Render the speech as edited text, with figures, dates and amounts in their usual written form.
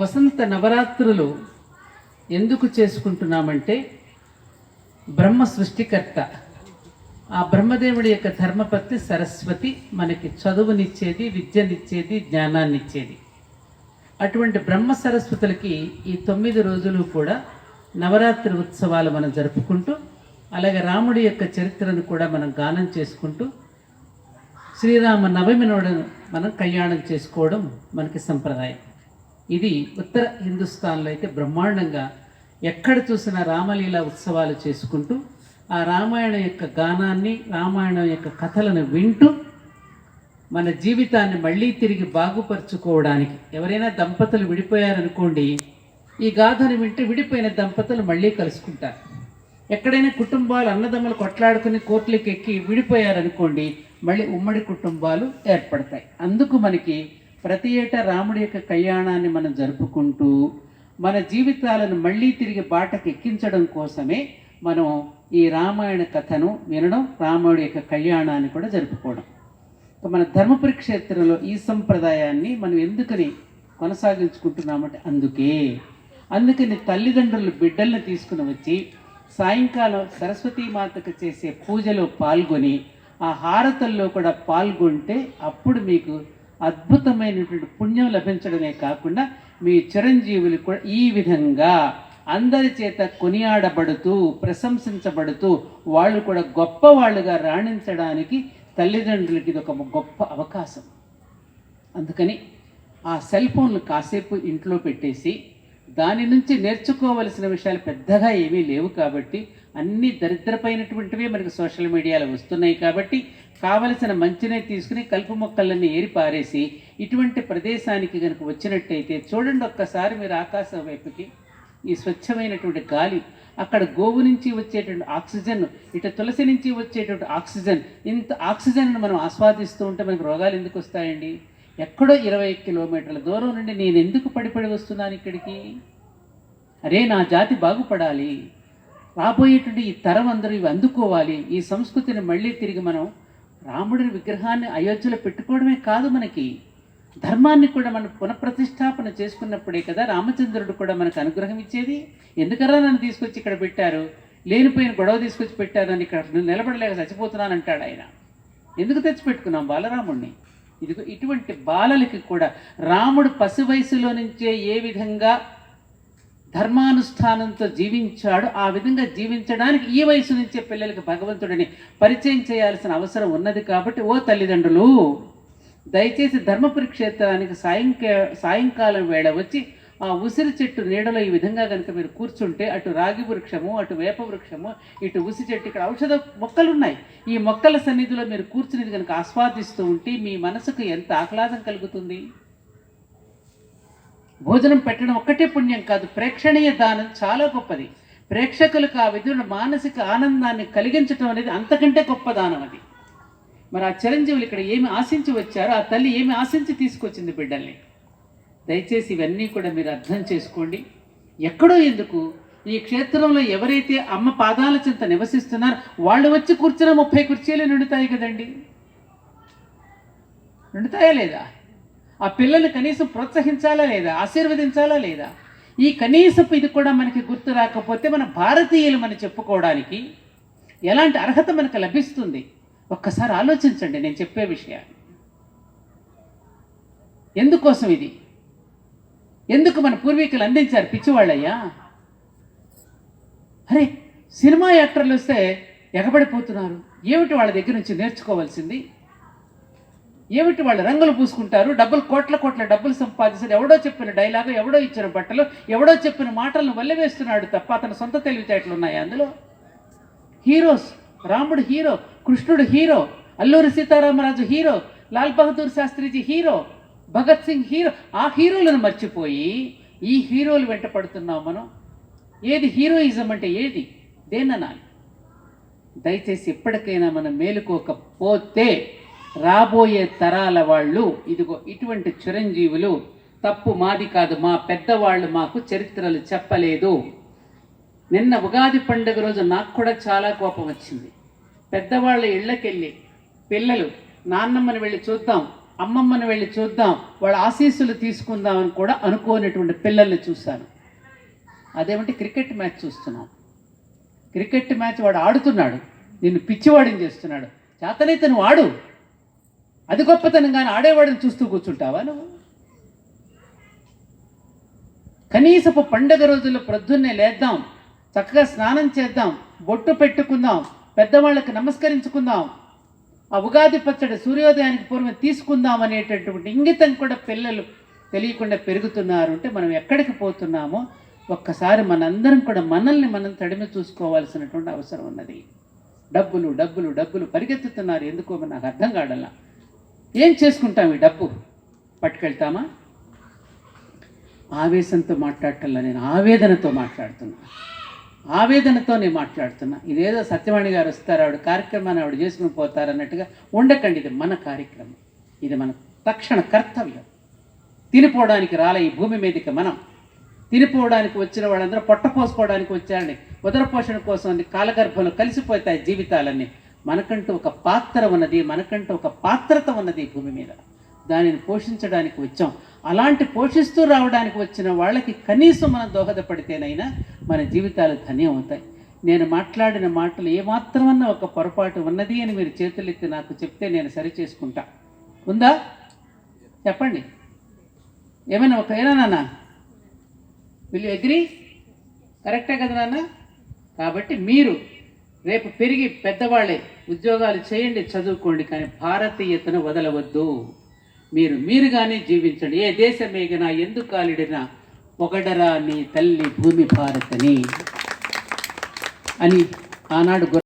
వసంత నవరాత్రులు ఎందుకు చేసుకుంటున్నామంటే బ్రహ్మ సృష్టికర్త ఆ బ్రహ్మదేవుడి యొక్క ధర్మపత్ని సరస్వతి మనకి చదువునిచ్చేది, విద్యనిచ్చేది, జ్ఞానాన్నిచ్చేది. అటువంటి బ్రహ్మ సరస్వతులకి ఈ 9 రోజులు కూడా నవరాత్రి ఉత్సవాలు మనం జరుపుకుంటూ, అలాగే రాముడి యొక్క చరిత్రను కూడా మనం గానం చేసుకుంటూ శ్రీరామ నవమి నాడు మనం కళ్యాణం చేసుకోవడం మనకి సంప్రదాయం. ఇది ఉత్తర హిందుస్థాన్లో అయితే బ్రహ్మాండంగా ఎక్కడ చూసినా రామలీల ఉత్సవాలు చేసుకుంటూ ఆ రామాయణం యొక్క గానాన్ని, రామాయణం యొక్క కథలను వింటూ మన జీవితాన్ని మళ్ళీ తిరిగి బాగుపరుచుకోవడానికి, ఎవరైనా దంపతులు విడిపోయారనుకోండి, ఈ గాథను వింటే విడిపోయిన దంపతులు మళ్ళీ కలుసుకుంటారు. ఎక్కడైనా కుటుంబాలు అన్నదమ్ములు కొట్లాడుకుని కోర్టులకు ఎక్కి విడిపోయారనుకోండి, మళ్ళీ ఉమ్మడి కుటుంబాలు ఏర్పడతాయి. అందుకు మనకి ప్రతి ఏటా రాముడి యొక్క కళ్యాణాన్ని మనం జరుపుకుంటూ మన జీవితాలను మళ్ళీ తిరిగి బాటకు ఎక్కించడం కోసమే మనం ఈ రామాయణ కథను వినడం, రాముడి యొక్క కళ్యాణాన్ని కూడా జరుపుకోవడం. మన ధర్మపురి క్షేత్రంలో ఈ సంప్రదాయాన్ని మనం ఎందుకని కొనసాగించుకుంటున్నామంటే అందుకని తల్లిదండ్రులు బిడ్డల్ని తీసుకుని వచ్చి సాయంకాలం సరస్వతీమాతకు చేసే పూజలో పాల్గొని ఆ హారతల్లో కూడా పాల్గొంటే అప్పుడు మీకు అద్భుతమైనటువంటి పుణ్యం లభించడమే కాకుండా మీ చిరంజీవులు కూడా ఈ విధంగా అందరి చేత కొనియాడబడుతూ ప్రశంసించబడుతూ వాళ్ళు కూడా గొప్పవాళ్ళుగా రాణించడానికి తల్లిదండ్రులకి ఇది ఒక గొప్ప అవకాశం. అందుకని ఆ సెల్ ఫోన్లు కాసేపు ఇంట్లో పెట్టేసి దాని నుంచి నేర్చుకోవలసిన విషయాలు పెద్దగా ఏమీ లేవు కాబట్టి, అన్ని దరిద్రపైనటువంటివే మనకి సోషల్ మీడియాలో వస్తున్నాయి కాబట్టి కావలసిన మంచినే తీసుకుని కలుపు మొక్కలన్నీ ఏరి పారేసి ఇటువంటి ప్రదేశానికి కనుక వచ్చినట్టయితే చూడండి, ఒక్కసారి మీరు ఆకాశం వైపుకి, ఈ స్వచ్ఛమైనటువంటి గాలి, అక్కడ గోవు నుంచి వచ్చేటువంటి ఆక్సిజన్, ఇటు తులసి నుంచి వచ్చేటువంటి ఆక్సిజన్, ఇంత ఆక్సిజన్ను మనం ఆస్వాదిస్తూ ఉంటే మనకు రోగాలు ఎందుకు వస్తాయండి? ఎక్కడో 20 కిలోమీటర్ల దూరం నుండి నేను ఎందుకు పడి వస్తున్నాను ఇక్కడికి? అరే, నా జాతి బాగుపడాలి, రాబోయేటువంటి ఈ తరం అందరూ ఇవి అందుకోవాలి, ఈ సంస్కృతిని మళ్ళీ తిరిగి మనం రాముడి విగ్రహాన్ని అయోధ్యలో పెట్టుకోవడమే కాదు, మనకి ధర్మాన్ని కూడా మనం పునఃప్రతిష్టాపన చేసుకున్నప్పుడే కదా రామచంద్రుడు కూడా మనకు అనుగ్రహం ఇచ్చేది. ఎందుకరా నన్ను తీసుకొచ్చి ఇక్కడ పెట్టారు, లేనిపోయిన గొడవ తీసుకొచ్చి పెట్టారు, నన్ను ఇక్కడ నిలబడలేక చచ్చిపోతున్నాను అంటాడు ఆయన. ఎందుకు తెచ్చిపెట్టుకున్నాం బాలరాముడిని? ఇదిగో ఇటువంటి బాలలకి కూడా రాముడు పసి వయసులో నుంచే ఏ విధంగా ధర్మానుష్ఠానంతో జీవించాడు, ఆ విధంగా జీవించడానికి ఈ వయసు నుంచే పిల్లలకి భగవంతుడిని పరిచయం చేయాల్సిన అవసరం ఉన్నది. కాబట్టి ఓ తల్లిదండ్రులు, దయచేసి ధర్మపురి క్షేత్రానికి సాయంకాలం వేళ వచ్చి ఆ ఉసిరి చెట్టు నీడలో ఈ విధంగా కనుక మీరు కూర్చుంటే, అటు రాగి వృక్షము, అటు వేప వృక్షము, ఇటు ఉసి చెట్టు, ఇక్కడ ఔషధ మొక్కలు ఉన్నాయి. ఈ మొక్కల సన్నిధిలో మీరు కూర్చునేది కనుక ఆస్వాదిస్తూ ఉంటే మీ మనసుకు ఎంత ఆహ్లాదం కలుగుతుంది. భోజనం పెట్టడం ఒక్కటే పుణ్యం కాదు, ప్రేక్షణీయ దానం చాలా గొప్పది. ప్రేక్షకులకు ఆ విధుల మానసిక ఆనందాన్ని కలిగించడం అనేది అంతకంటే గొప్ప దానం అది. మరి ఆ చిరంజీవులు ఇక్కడ ఏమి ఆశించి వచ్చారో, ఆ తల్లి ఏమి ఆశించి తీసుకొచ్చింది బిడ్డల్ని. దయచేసి ఇవన్నీ కూడా మీరు అర్థం చేసుకోండి. ఎక్కడో ఎందుకు, ఈ క్షేత్రంలో ఎవరైతే అమ్మ పాదాల చెంత నివసిస్తున్నారో వాళ్ళు వచ్చి కూర్చున్న 30 కుర్చీలు నిండుతాయి కదండి. నిండుతాయా లేదా? ఆ పిల్లల్ని కనీసం ప్రోత్సహించాలా లేదా? ఆశీర్వదించాలా లేదా? ఈ కనీసపు ఇది కూడా మనకి గుర్తు రాకపోతే మన భారతీయులు మనం చెప్పుకోవడానికి ఎలాంటి అర్హత మనకు లభిస్తుంది? ఒక్కసారి ఆలోచించండి నేను చెప్పే విషయాన్ని. ఎందుకోసం ఇది? ఎందుకు మన పూర్వీకులు అందించారు? పిచ్చివాళ్ళయ్యా. అరే, సినిమా యాక్టర్లు వస్తే ఎగబడిపోతున్నారు. ఏమిటి వాళ్ళ దగ్గర నుంచి నేర్చుకోవాల్సింది? ఏమిటి వాళ్ళు రంగులు పూసుకుంటారు, కోట్ల డబ్బులు సంపాదిస్తారు. ఎవడో చెప్పిన డైలాగు, ఎవడో ఇచ్చిన బట్టలు, ఎవడో చెప్పిన మాటలను వల్లవేస్తున్నాడు తప్ప అతని సొంత తెలివితేటలు ఉన్నాయి అందులో. హీరోస్, రాముడు హీరో, కృష్ణుడు hero, Alluri Sitaramaraju hero, Lal Bahadur Shastriji hero, Bhagat Singh hero. ఆ హీరోలను మర్చిపోయి ఈ హీరోలు వెంట పడుతున్నాం మనం. ఏది హీరోయిజం అంటే? ఏది? దేన్ననాలి? దయచేసి ఎప్పటికైనా మనం మేలుకోకపోతే రాబోయే తరాల వాళ్ళు ఇదిగో ఇటువంటి చిరంజీవులు, తప్పు మాది కాదు, మా పెద్దవాళ్ళు మాకు చరిత్రలు చెప్పలేదు. నిన్న ఉగాది పండుగ రోజు నాకు కూడా చాలా కోపం వచ్చింది. పెద్దవాళ్ళ ఇళ్ళకెళ్ళి పిల్లలు నాన్నమ్మని వెళ్ళి చూద్దాం, అమ్మమ్మని వెళ్ళి చూద్దాం, వాళ్ళ ఆశీస్సులు తీసుకుందాం అని కూడా అనుకోనటువంటి పిల్లల్ని చూశాను. అదేమంటే క్రికెట్ మ్యాచ్ చూస్తున్నాం. క్రికెట్ మ్యాచ్ వాడు ఆడుతున్నాడు, నిన్ను పిచ్చివాడిని చేస్తున్నాడు. చేతనైతే నువ్వు ఆడు, అది గొప్పతనం. కానీ ఆడేవాడిని చూస్తూ కూర్చుంటావా నువ్వు? కనీసపు పండగ రోజుల్లో ప్రొద్దున్నే లేద్దాం, చక్కగా స్నానం చేద్దాం, బొట్టు పెట్టుకుందాం, పెద్దవాళ్ళకి నమస్కరించుకుందాం, ఆ ఉగాది పచ్చడి సూర్యోదయానికి పూర్వం తీసుకుందాం అనేటటువంటి ఇంగితం కూడా పిల్లలు తెలియకుండా పెరుగుతున్నారు. అంటే మనం ఎక్కడికి పోతున్నామో ఒక్కసారి మనందరం కూడా మనల్ని మనం తడిమి చూసుకోవాల్సినటువంటి అవసరం ఉన్నది. డబ్బులు డబ్బులు డబ్బులు పరిగెత్తుతున్నారు. ఎందుకో నాకు అర్థం కావడంలా. ఏం చేసుకుంటాం? ఈ డబ్బు పట్టుకెళ్తామా? ఆవేశంతో మాట్లాడటంలా, నేను ఆవేదనతో మాట్లాడుతున్నా. ఆవేదనతో నేను మాట్లాడుతున్నా. ఇదేదో సత్యవాణి గారు వస్తారు, ఆవిడ కార్యక్రమాన్ని ఆవిడ చేసుకుని పోతారన్నట్టుగా ఉండకండి. ఇది మన కార్యక్రమం, ఇది మన తక్షణ కర్తవ్యం. తినిపోవడానికి రాలే ఈ భూమి మీదకి మనం. తినిపోవడానికి వచ్చిన వాళ్ళందరూ పొట్ట పోసుకోవడానికి వచ్చారండి. ఉదరపోషణ కోసం కాలగర్భంలో కలిసిపోతాయి జీవితాలన్నీ. మనకంటూ ఒక పాత్ర ఉన్నది, మనకంటూ ఒక పాత్రత ఉన్నది ఈ భూమి మీద. దానిని పోషించడానికి వచ్చాం. అలాంటి పోషిస్తూ రావడానికి వచ్చిన వాళ్ళకి కనీసం మనం దోహదపడితేనైనా మన జీవితాలు ధన్యం అవుతాయి. నేను మాట్లాడిన మాటలు ఏమాత్రమన్నా ఒక పొరపాటు ఉన్నది అని మీరు చేతులెత్తి నాకు చెప్తే నేను సరి చేసుకుంటా. ఉందా? చెప్పండి. ఏమైనా ఏనా నాన్న? Will you agree? కరెక్టే కదా నాన్న? కాబట్టి మీరు రేపు పెరిగి పెద్దవాళ్ళే, ఉద్యోగాలు చేయండి, చదువుకోండి, కానీ భారతీయతను వదలవద్దు. మీరుగానే జీవించండి. ఏ దేశమేగినా ఎందుకు కాలిడినా పొగడరా నీ తల్లి భూమి భారతని అని ఆనాడు